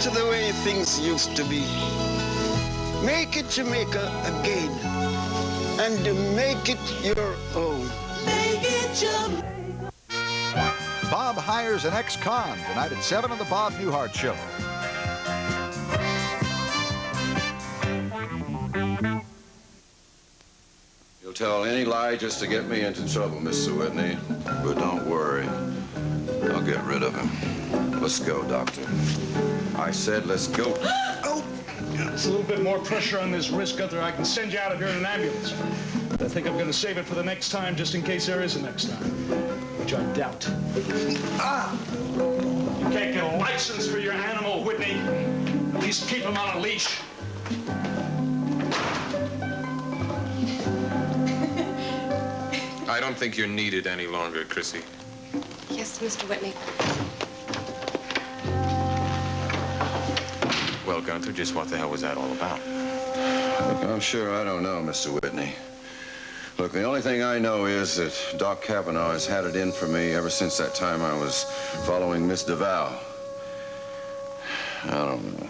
to the way things used to be. Make it Jamaica again, and make it your own. Make it Jamaica. Bob hires an ex-con tonight at 7 on the Bob Newhart Show. You'll tell any lie just to get me into trouble, Mr. Whitney. But don't worry. I'll get rid of him. Let's go, Doctor. I said let's go. Oh! There's a little bit more pressure on this wrist, Gunther. I can send you out of here in an ambulance. I think I'm going to save it for the next time, just in case there is a next time. Which I doubt. Ah! You can't get a license for your animal, Whitney. At least keep him on a leash. I don't think you're needed any longer, Chrissy. Yes, Mr. Whitney. Well, Gunther, just what the hell was that all about? Look, I'm sure I don't know, Mr. Whitney. Look, the only thing I know is that Doc Kavanaugh has had it in for me ever since that time I was following Miss DeVal. I don't know.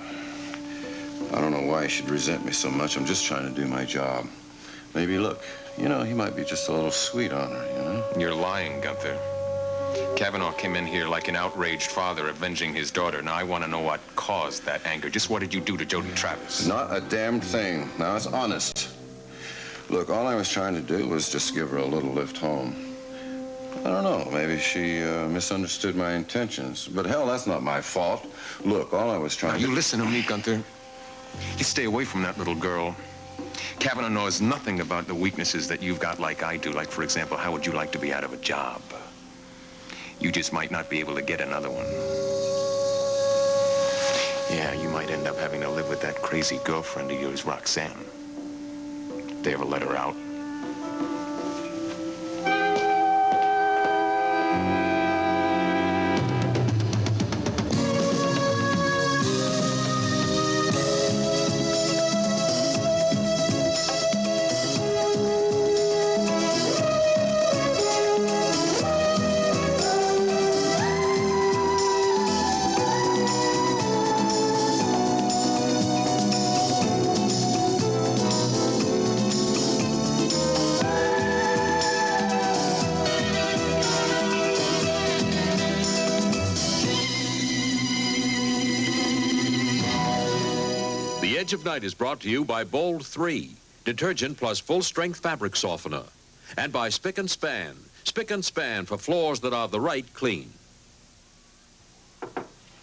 I don't know why he should resent me so much. I'm just trying to do my job. Maybe, look, you know, he might be just a little sweet on her, you know? You're lying, Gunther. Kavanaugh came in here like an outraged father avenging his daughter. Now, I want to know what caused that anger. Just what did you do to Jody Travis? Not a damn thing. Now, it's honest. Look, all I was trying to do was just give her a little lift home. I don't know. Maybe she misunderstood my intentions. But, hell, that's not my fault. Look, all I was trying to... You listen to me, Gunther. You stay away from that little girl. Kavanaugh knows nothing about the weaknesses that you've got like I do. Like, for example, how would you like to be out of a job? You just might not be able to get another one. Yeah, you might end up having to live with that crazy girlfriend of yours, Roxanne. They ever let her out? The Edge of Night is brought to you by Bold 3, detergent plus full-strength fabric softener, and by Spick and Span for floors that are the right clean.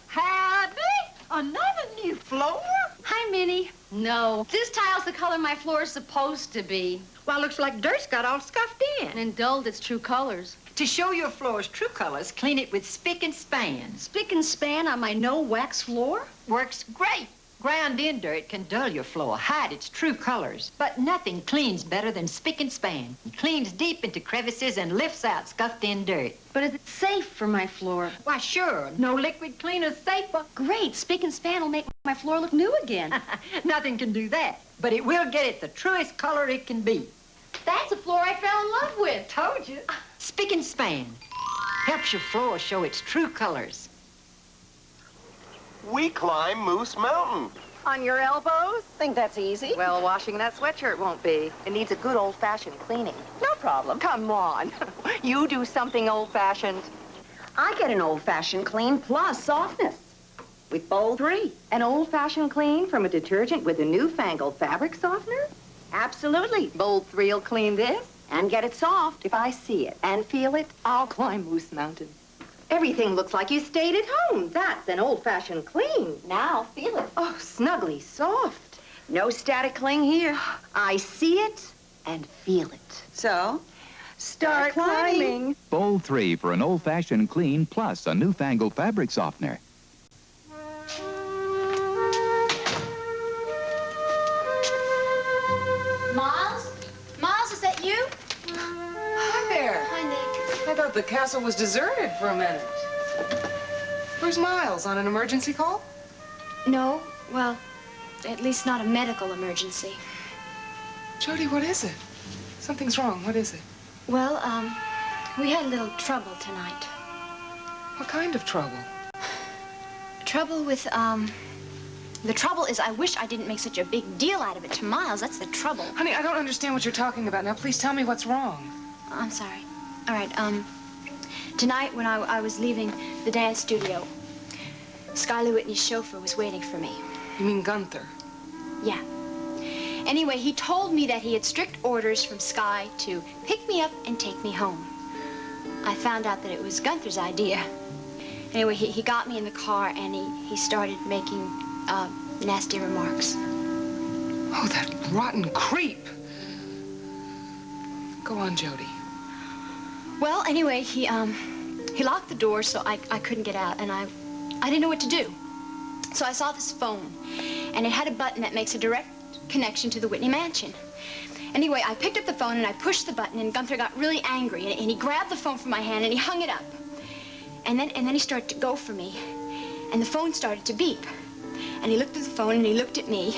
Howdy! Another new floor? Hi, Minnie. No, this tile's the color my floor's supposed to be. Well, looks like dirt's got all scuffed in. And dulled its true colors. To show your floor's true colors, clean it with Spick and Span. Spick and Span on my no-wax floor? Works great. Ground-in dirt can dull your floor, hide its true colors. But nothing cleans better than Spick and Span. It cleans deep into crevices and lifts out scuffed-in dirt. But is it safe for my floor? Why, sure. No liquid cleaner's safer. Great. Spick and Span will make my floor look new again. Nothing can do that. But it will get it the truest color it can be. That's a floor I fell in love with. Told you. Spick and Span helps your floor show its true colors. We climb Moose Mountain. On your elbows? Think that's easy? Well, washing that sweatshirt won't be. It needs a good old-fashioned cleaning. No problem. Come on. You do something old-fashioned. I get an old-fashioned clean plus softness with Bold 3. An old-fashioned clean from a detergent with a newfangled fabric softener? Absolutely. Bold 3 will clean this and get it soft. If I see it and feel it, I'll climb Moose Mountain. Everything looks like you stayed at home. That's an old-fashioned clean. Now, feel it. Oh, snugly soft. No static cling here. I see it and feel it. So, start climbing. Bold 3 for an old-fashioned clean plus a newfangled fabric softener. Miles? Miles, is that you? Hi there. Hi, Nick. I thought the castle was deserted for a minute. Where's Miles? On an emergency call? No, well, at least not a medical emergency. Jody, what is it? Something's wrong. What is it? Well, we had a little trouble tonight. What kind of trouble? Trouble with, The trouble is, I wish I didn't make such a big deal out of it to Miles. That's the trouble. Honey, I don't understand what you're talking about. Now, please tell me what's wrong. I'm sorry. All right, tonight when I was leaving the dance studio, Skylar Whitney's chauffeur was waiting for me. You mean Gunther? Yeah. Anyway, he told me that he had strict orders from Sky to pick me up and take me home. I found out that it was Gunther's idea. Anyway, he got me in the car and he started making nasty remarks. Oh, that rotten creep. Go on, Jody. Well, anyway, he locked the door so I couldn't get out, and I didn't know what to do. So I saw this phone, and it had a button that makes a direct connection to the Whitney mansion. Anyway, I picked up the phone and I pushed the button, and Gunther got really angry, and he grabbed the phone from my hand and he hung it up. And then he started to go for me, and the phone started to beep. And he looked at the phone and he looked at me,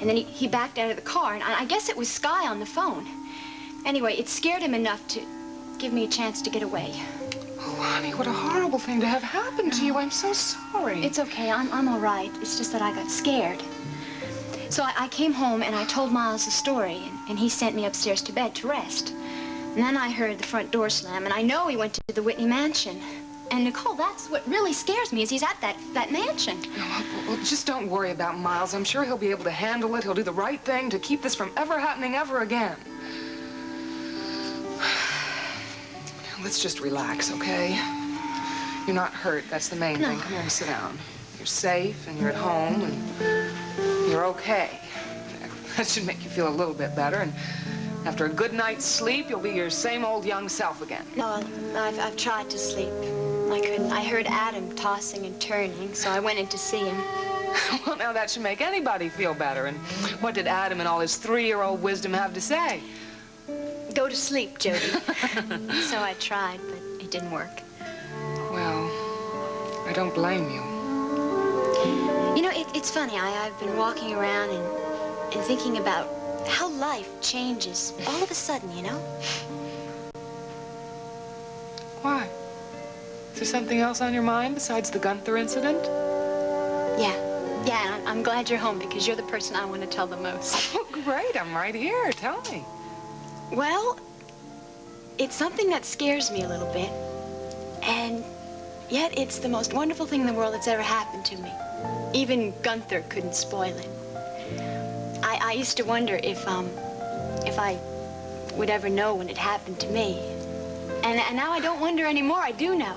and then he backed out of the car, and I guess it was Sky on the phone. Anyway, it scared him enough to give me a chance to get away. Oh, honey, what a horrible thing to have happened to you. I'm so sorry. It's okay. I'm all right. It's just that I got scared. So I came home and I told Miles the story, and he sent me upstairs to bed to rest. And then I heard the front door slam, and I know he went to the Whitney mansion. And Nicole, that's what really scares me, is he's at that mansion. Well, just don't worry about Miles. I'm sure he'll be able to handle it. He'll do the right thing to keep this from ever happening ever again. Let's just relax, okay? You're not hurt. That's the main thing. Come here, sit down. You're safe, and you're at home, and you're okay. That should make you feel a little bit better, and after a good night's sleep, you'll be your same old young self again. No, I've tried to sleep. I couldn't. I heard Adam tossing and turning, so I went in to see him. Well, now that should make anybody feel better. And what did Adam and all his 3-year-old wisdom have to say? Go to sleep, Jody. So I tried, but it didn't work. Well, I don't blame you. You know, it's funny. I've been walking around and thinking about how life changes all of a sudden, you know? Why? Is there something else on your mind besides the Gunther incident? Yeah, and I'm glad you're home because you're the person I want to tell the most. Oh, great. I'm right here. Tell me. Well, it's something that scares me a little bit, and yet it's the most wonderful thing in the world that's ever happened to me. Even Gunther couldn't spoil it. I used to wonder if I would ever know when it happened to me. And now I don't wonder anymore. I do know.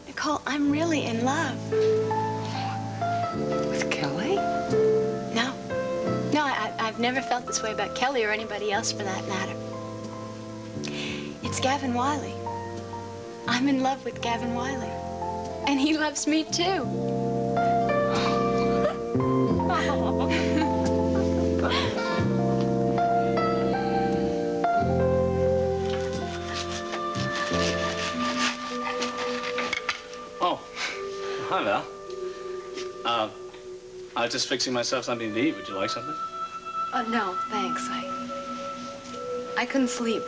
Nicole, I'm really in love. With Kelly? No, I've never felt this way about Kelly or anybody else for that matter. It's Gavin Wiley. I'm in love with Gavin Wiley. And he loves me too. Oh, hi, Val. I was just fixing myself something to eat. Would you like something? No, thanks. I couldn't sleep.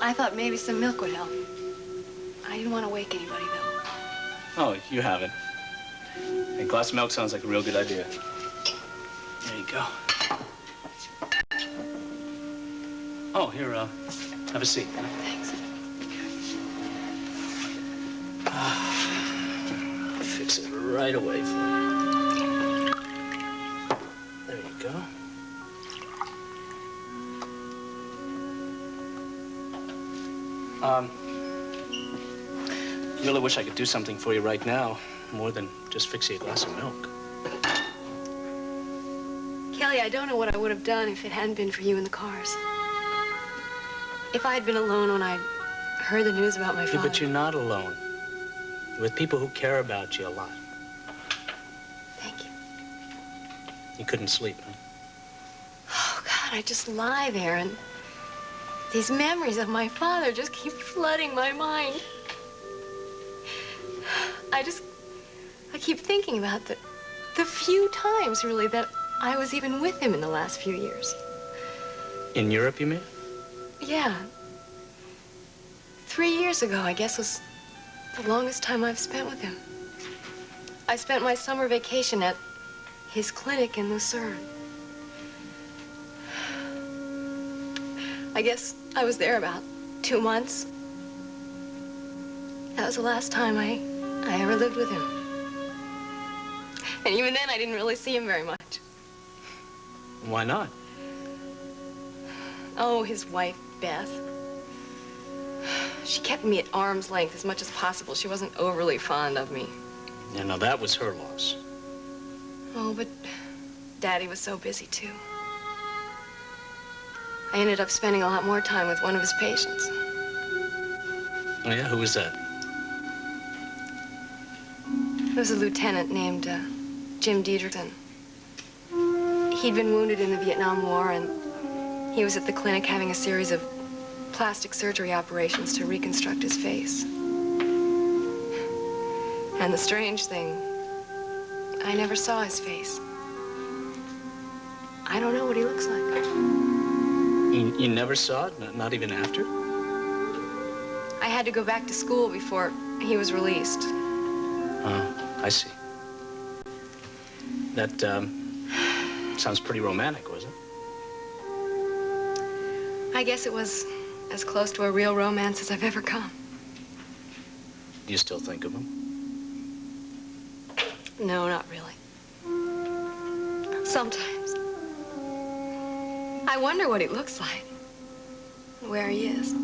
I thought maybe some milk would help. I didn't want to wake anybody, though. Oh, you have it. A glass of milk sounds like a real good idea. There you go. Oh, here, have a seat. Thanks. Fix it right away for you. There you go. Really wish I could do something for you right now, more than just fix you a glass of milk. Kelly, I don't know what I would have done if it hadn't been for you in the cars. If I had been alone when I heard the news about my father. But you're not alone. You're with people who care about you a lot. Thank you. You couldn't sleep, huh? Oh, God, I just lie there and these memories of my father just keep flooding my mind. I keep thinking about the few times, really, that I was even with him in the last few years. In Europe, you mean? Yeah. 3 years ago, I guess, was the longest time I've spent with him. I spent my summer vacation at his clinic in Lucerne. I guess I was there about 2 months. That was the last time I ever lived with him. And even then, I didn't really see him very much. Why not? Oh, his wife, Beth. She kept me at arm's length as much as possible. She wasn't overly fond of me. Yeah, now that was her loss. Oh, but Daddy was so busy, too. I ended up spending a lot more time with one of his patients. Oh, yeah? Who was that? There was a lieutenant named Jim Diedrichson. He'd been wounded in the Vietnam War, and he was at the clinic having a series of plastic surgery operations to reconstruct his face. And the strange thing, I never saw his face. I don't know what he looks like. You never saw it? Not even after? I had to go back to school before he was released. Oh, I see. That, sounds pretty romantic, was it? I guess it was as close to a real romance as I've ever come. Do you still think of him? No, not really. Sometimes. I wonder what he looks like, where he is.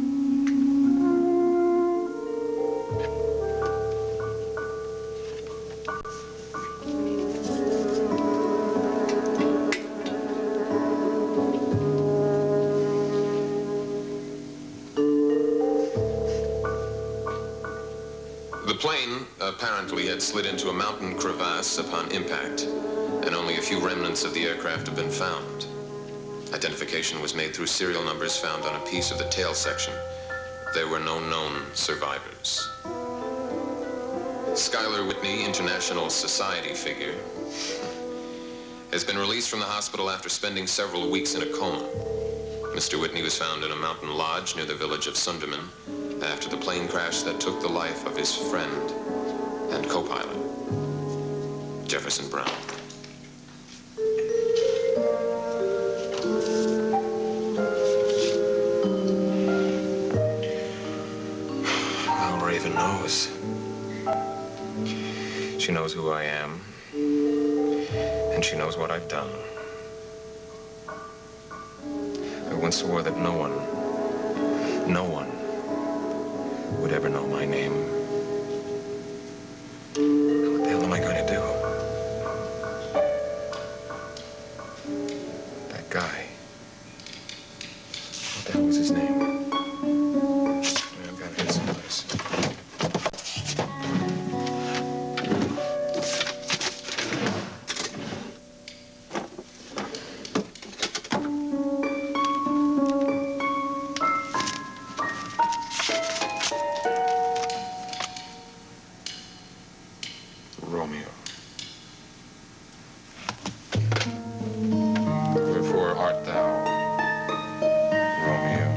The plane apparently had slid into a mountain crevasse upon impact, and only a few remnants of the aircraft have been found. Identification was made through serial numbers found on a piece of the tail section. There were no known survivors. Skylar Whitney, International Society figure, has been released from the hospital after spending several weeks in a coma. Mr. Whitney was found in a mountain lodge near the village of Sunderman after the plane crash that took the life of his friend and co-pilot, Jefferson Brown. Well, Raven knows. She knows who I am, and she knows what I've done. I once swore that no one would ever know my name. What the hell am I going to do? That guy. What the hell was his name? I've got to get someplace. Romeo. Wherefore art thou, Romeo?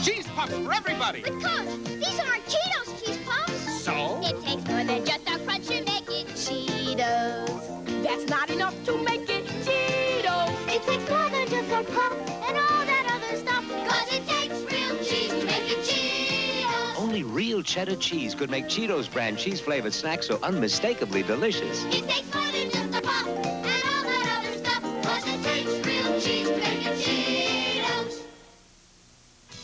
Cheese puffs for everybody! But Coach, these aren't Cheetos cheese puffs. So? It takes more than just a crunch to make it Cheetos. That's not enough to make it Cheetos. It takes more than just a puff and all that other stuff. 'Cause it takes real cheese to make it Cheetos. Only real cheddar cheese could make Cheetos brand cheese-flavored snacks so unmistakably delicious. It takes more than just a puff and all that other stuff. 'Cause it takes real cheese to make it Cheetos.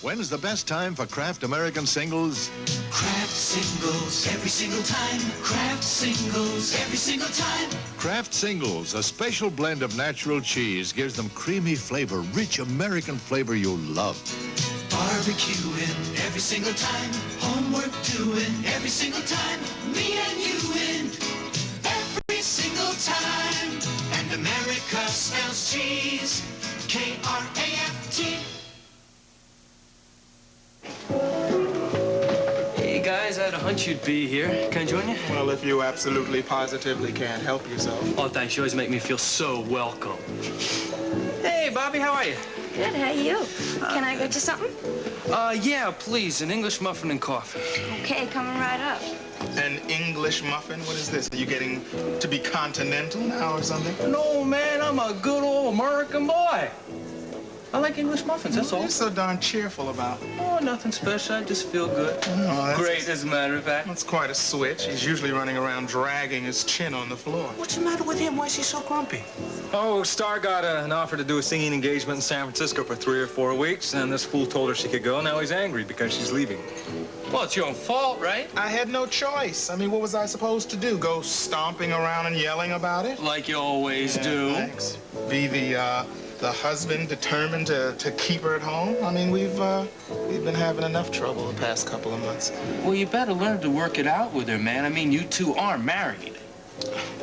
When's the best time for Kraft American Singles? Kraft Singles every single time. Kraft Singles every single time. Kraft Singles, a special blend of natural cheese, gives them creamy flavor, rich American flavor you'll love. Barbecuing every single time. Homework doing every single time. Me and you in every single time. And America smells cheese. Kraft. Hey, guys, I had a hunch you'd be here. Can I join you? Well, if you absolutely, positively can't help yourself. Oh, thanks. You always make me feel so welcome. Hey, Bobby, how are you? Good, how are you? Can I get you something? Yeah, please, an English muffin and coffee. Okay, coming right up. An English muffin? What is this? Are you getting to be continental now or something? No, man, I'm a good old American boy. I like English muffins, that's all. What are you so darn cheerful about? Oh, nothing special. I just feel good. Oh, Great, as a matter of fact. That's quite a switch. He's usually running around dragging his chin on the floor. What's the matter with him? Why is he so grumpy? Oh, Star got an offer to do a singing engagement in San Francisco for 3 or 4 weeks, and this fool told her she could go. Now he's angry because she's leaving. Well, it's your own fault, right? I had no choice. I mean, what was I supposed to do? Go stomping around and yelling about it? Like you always do. Thanks. Be the husband determined to keep her at home? I mean, we've been having enough trouble the past couple of months. Well, you better learn to work it out with her, man. I mean, you two are married.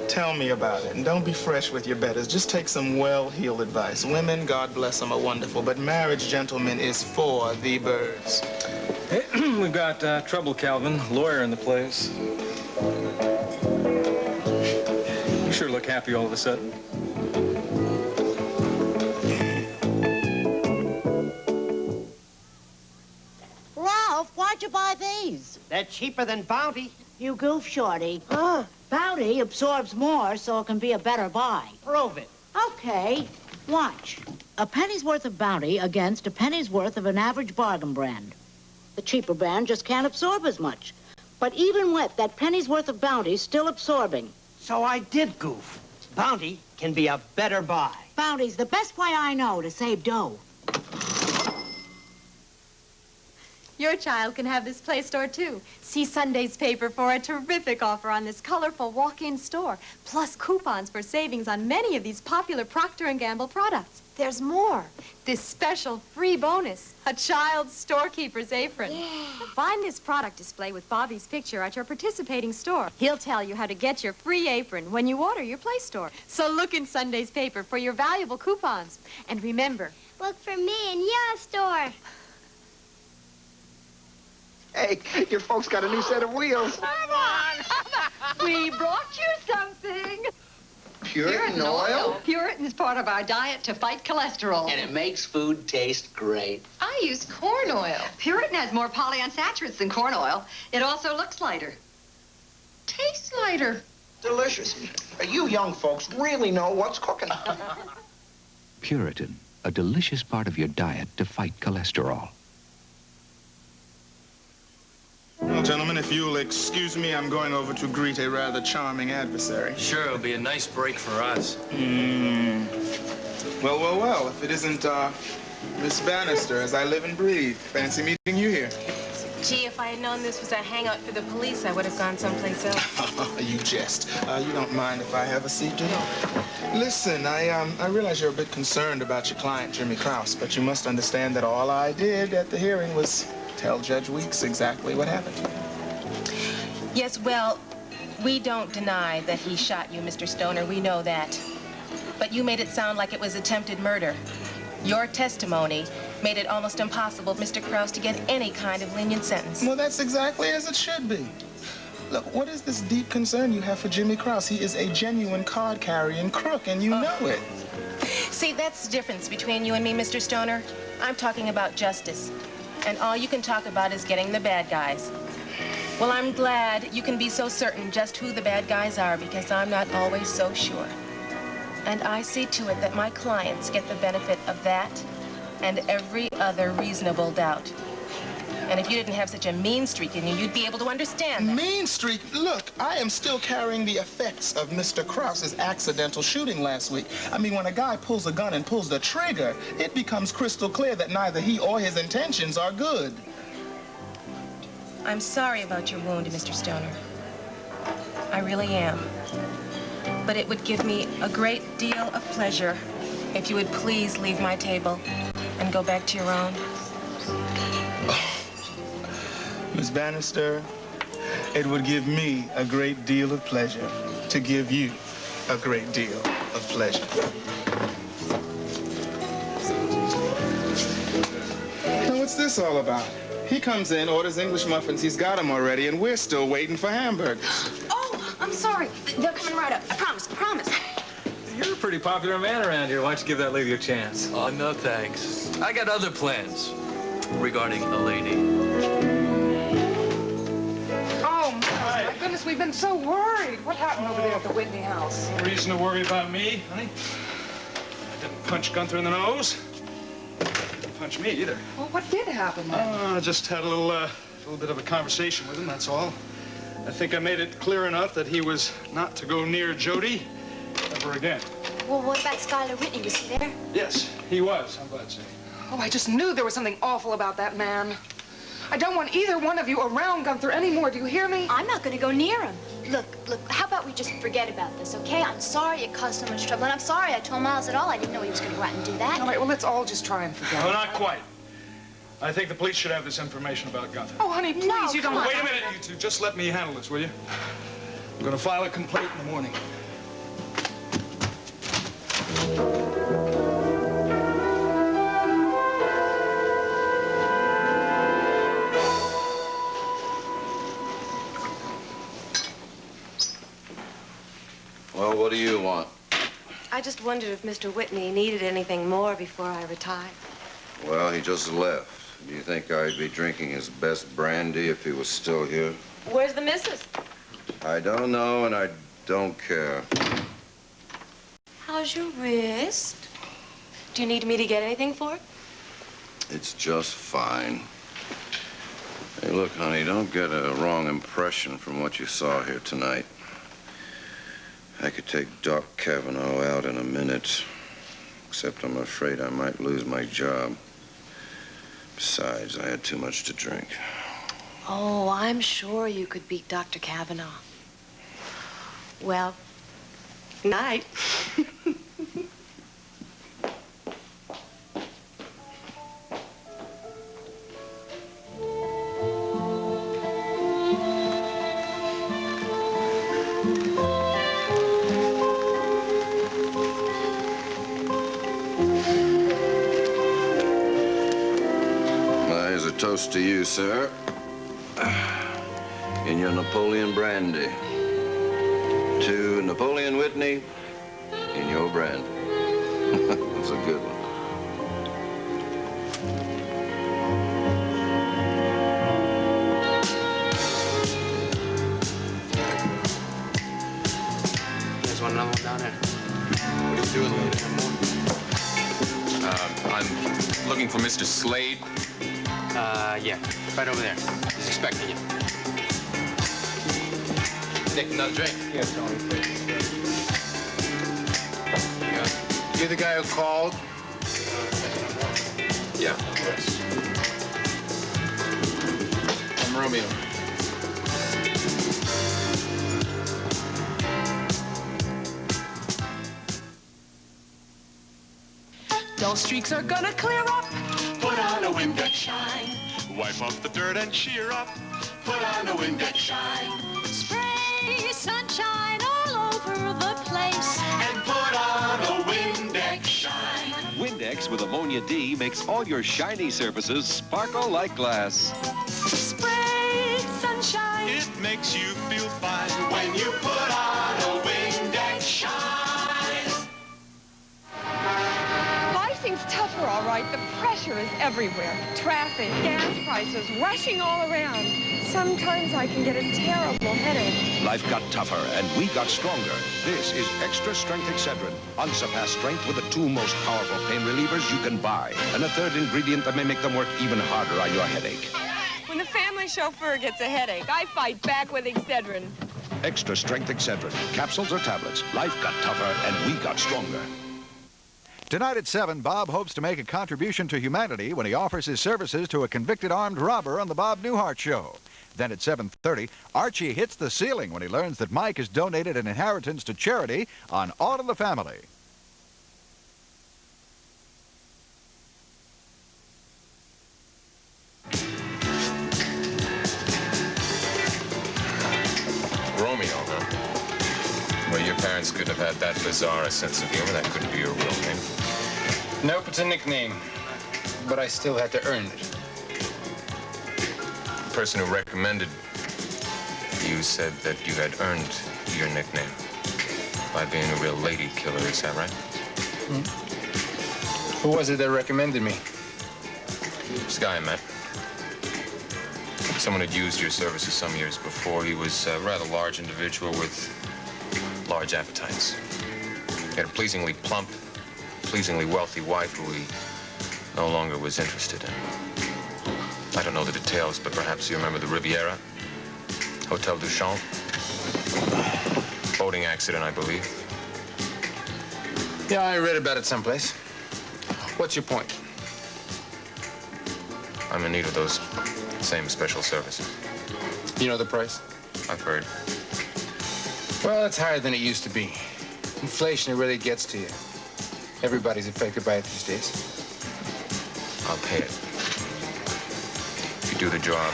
Tell me about it, and don't be fresh with your betters. Just take some well-heeled advice. Women, God bless them, are wonderful, but marriage, gentlemen, is for the birds. We've got trouble, Calvin. Lawyer in the place. You sure look happy all of a sudden. Ralph, why'd you buy these? They're cheaper than Bounty. You goof, Shorty. Bounty absorbs more, so it can be a better buy. Prove it. Okay, watch. A penny's worth of Bounty against a penny's worth of an average bargain brand. The cheaper brand just can't absorb as much. But even with that penny's worth of Bounty still absorbing. So I did goof. Bounty can be a better buy. Bounty's the best way I know to save dough. Your child can have this play store, too. See Sunday's paper for a terrific offer on this colorful walk-in store, plus coupons for savings on many of these popular Procter & Gamble products. There's more. This special free bonus, a child's storekeeper's apron. Yeah. Find this product display with Bobby's picture at your participating store. He'll tell you how to get your free apron when you order your play store. So look in Sunday's paper for your valuable coupons. And remember, look for me in your store. Hey, your folks got a new set of wheels. Come on. We brought you something. Puritan oil? Puritan's part of our diet to fight cholesterol. And it makes food taste great. I use corn oil. Puritan has more polyunsaturates than corn oil. It also looks lighter. Tastes lighter. Delicious. You young folks really know what's cooking. Puritan, a delicious part of your diet to fight cholesterol. Well, gentlemen, if you'll excuse me, I'm going over to greet a rather charming adversary. Sure, it'll be a nice break for us. Well, if it isn't, Miss Bannister, as I live and breathe. Fancy meeting you here. Gee, if I had known this was a hangout for the police, I would have gone someplace else. You jest. You don't mind if I have a seat, do you? Listen, I realize you're a bit concerned about your client, Jimmy Krause, but you must understand that all I did at the hearing was tell Judge Weeks exactly what happened. Yes, well, we don't deny that he shot you, Mr. Stoner. We know that. But you made it sound like it was attempted murder. Your testimony made it almost impossible for Mr. Krause to get any kind of lenient sentence. Well, that's exactly as it should be. Look, what is this deep concern you have for Jimmy Krause? He is a genuine card-carrying crook, and you know it. See, that's the difference between you and me, Mr. Stoner. I'm talking about justice. And all you can talk about is getting the bad guys. Well, I'm glad you can be so certain just who the bad guys are, because I'm not always so sure. And I see to it that my clients get the benefit of that and every other reasonable doubt. And if you didn't have such a mean streak in you, you'd be able to understand that. Mean streak? Look, I am still carrying the effects of Mr. Krause's accidental shooting last week. I mean, when a guy pulls a gun and pulls the trigger, it becomes crystal clear that neither he or his intentions are good. I'm sorry about your wound, Mr. Stoner. I really am. But it would give me a great deal of pleasure if you would please leave my table and go back to your own. Miss Bannister, it would give me a great deal of pleasure to give you a great deal of pleasure. Now, what's this all about? He comes in, orders English muffins, he's got them already, and we're still waiting for hamburgers. Oh, I'm sorry. They're coming right up. I promise. You're a pretty popular man around here. Why don't you give that lady a chance? Oh, no thanks. I got other plans regarding a lady. Oh, my goodness, we've been so worried. What happened over there at the Whitney house? No reason to worry about me, honey. I didn't punch Gunther in the nose. Didn't punch me either. Well, what did happen then? Just had a little bit of a conversation with him, that's all. I think I made it clear enough that he was not to go near Jody ever again. Well, what about Skylar Whitney? Was he there? Yes, he was, I'm glad to say. Oh, I just knew there was something awful about that man. I don't want either one of you around Gunther anymore. Do you hear me? I'm not going to go near him. Look, how about we just forget about this, okay? I'm sorry it caused so much trouble, and I'm sorry I told Miles at all. I didn't know he was going to go out and do that. All right, well, let's all just try and forget. No, not quite. I think the police should have this information about Gunther. Oh, honey, please, you don't... Wait a minute, you two. Just let me handle this, will you? I'm going to file a complaint in the morning. Well, what do you want? I just wondered if Mr. Whitney needed anything more before I retired. Well, he just left. Do you think I'd be drinking his best brandy if he was still here? Where's the missus? I don't know, and I don't care. How's your wrist? Do you need me to get anything for it? It's just fine. Hey, look, honey, don't get a wrong impression from what you saw here tonight. I could take Doc Cavanaugh out in a minute, except I'm afraid I might lose my job. Besides, I had too much to drink. Oh, I'm sure you could beat Dr. Cavanaugh. Well, night. Here's a toast to you, sir. In your Napoleon brandy. To Napoleon Whitney, in your brandy. That's a good one. You guys want another one down there? What are you doing later in the morning? I'm looking for Mr. Slade. Yeah, right over there. He's expecting you. Nick, another drink? Yeah, Tony, please. You're the guy who called? Yeah. Yes. I'm Romeo. Dull streaks are gonna clear up. Put on a Windex shine. Wipe off the dirt and cheer up. Put on a Windex shine. Spray sunshine all over the place. And put on a Windex shine. Windex with ammonia D makes all your shiny surfaces sparkle like glass. Spray sunshine. It makes you feel fine When you put on a Windex shine. Life seems tougher, all right. The pressure is everywhere. Traffic, gas prices, rushing all around. Sometimes I can get a terrible headache. Life got tougher, and we got stronger. This is Extra Strength Excedrin. Unsurpassed strength with the two most powerful pain relievers you can buy. And a third ingredient that may make them work even harder on your headache. When the family chauffeur gets a headache, I fight back with Excedrin. Extra Strength Excedrin. Capsules or tablets. Life got tougher, and we got stronger. Tonight at 7, Bob hopes to make a contribution to humanity when he offers his services to a convicted armed robber on the Bob Newhart Show. Then at 7:30, Archie hits the ceiling when he learns that Mike has donated an inheritance to charity on All in the Family. Romeo, huh? Well, your parents couldn't have had that bizarre a sense of humor. That couldn't be your real name. Nope, it's a nickname. But I still had to earn it. The person who recommended you said that you had earned your nickname. by being a real lady killer, is that right? Who was it that recommended me? This guy I met. Someone had used your services some years before. He was a rather large individual with large appetites. He had a pleasingly plump, pleasingly wealthy wife who he no longer was interested in. I don't know the details, but perhaps you remember the Riviera, Hotel Duchamp. Boating accident, I believe. Yeah, I read about it someplace. What's your point? I'm in need of those same special services. You know the price? I've heard. Well, it's higher than it used to be. Inflation, it really gets to you. Everybody's affected by it these days. I'll pay it. If you do the job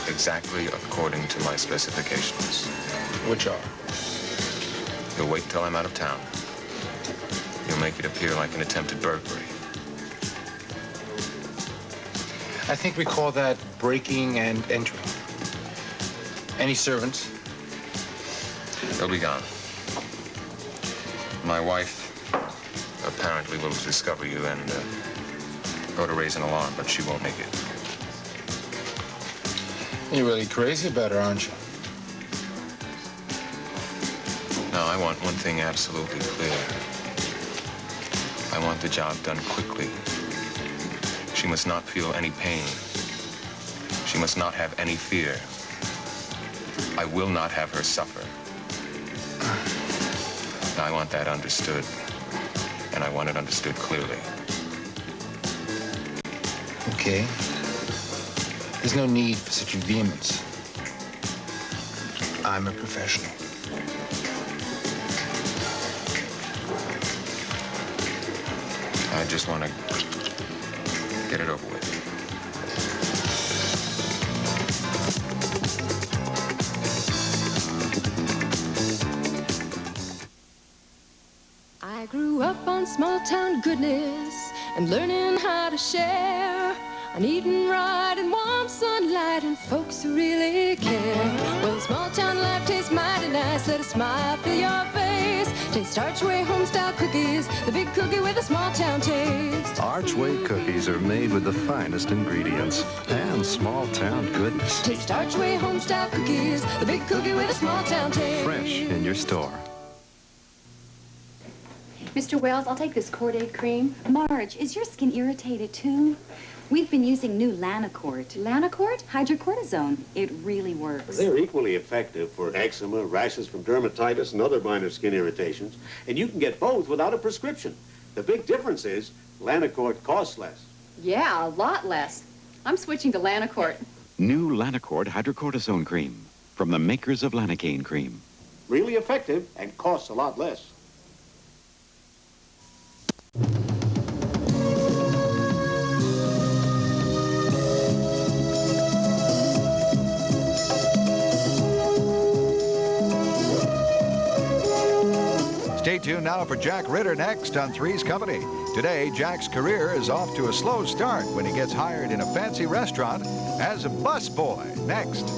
exactly according to my specifications. Which are? You'll wait until I'm out of town. You'll make it appear like an attempted burglary. I think we call that breaking and entering. Any servants? They'll be gone. My wife apparently will discover you and go to raise an alarm, but she won't make it. You're really crazy about her, aren't you? No, I want one thing absolutely clear. I want the job done quickly. She must not feel any pain. She must not have any fear. I will not have her suffer. I want that understood, and I want it understood clearly. Okay. There's no need for such vehemence. I'm a professional. I just want to get it over with. I grew up on small-town goodness and learning how to share, on eating right and warm sunlight and folks who really care. Well, small-town life tastes mighty nice. Let a smile fill your face. Taste Archway home-style cookies, the big cookie with a small-town taste. Archway cookies are made with the finest ingredients and small-town goodness. Taste Archway home-style cookies, the big cookie with a small-town taste. Fresh in your store. Mr. Wells, I'll take this Cordaid cream. Marge, is your skin irritated too? We've been using new Lanacort. Lanacort? Hydrocortisone. It really works. They're equally effective for eczema, rashes from dermatitis, and other minor skin irritations. And you can get both without a prescription. The big difference is Lanacort costs less. Yeah, a lot less. I'm switching to Lanacort. New Lanacort Hydrocortisone Cream from the makers of Lanacaine Cream. Really effective and costs a lot less. Stay tuned now for Jack Ritter next on Three's Company. Today, Jack's career is off to a slow start when he gets hired in a fancy restaurant as a busboy. Next.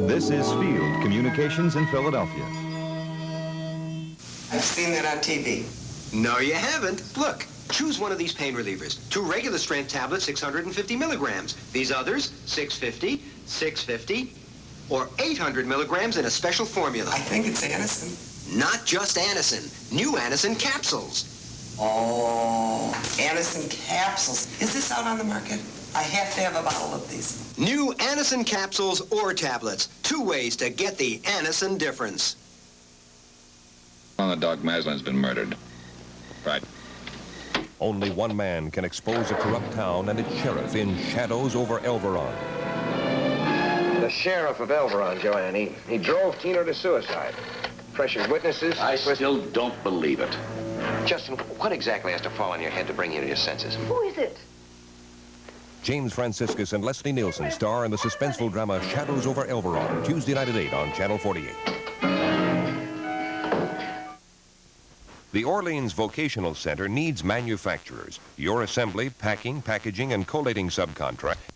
This is Field Communications in Philadelphia. I've seen that on TV. No, you haven't. Look, choose one of these pain relievers. 2 regular strength tablets, 650 milligrams. These others, 650, 650, or 800 milligrams in a special formula. I think it's Anacin. Not just Anacin. New Anacin capsules. Oh, Anacin capsules. Is this out on the market? I have to have a bottle of these. New Anacin capsules or tablets. 2 ways to get the Anacin difference. On the dog Maslin's been murdered. Right. Only one man can expose a corrupt town and its sheriff in Shadows over Elveron. The sheriff of Elveron, Joanne, he drove Tino to suicide. Pressured witnesses. I still don't believe it. Justin, what exactly has to fall on your head to bring you to your senses? Who is it? James Franciscus and Leslie Nielsen star in the suspenseful drama Shadows over Elveron, Tuesday night at 8 on Channel 48. The Orleans Vocational Center needs manufacturers. Your assembly, packing, packaging, and collating subcontract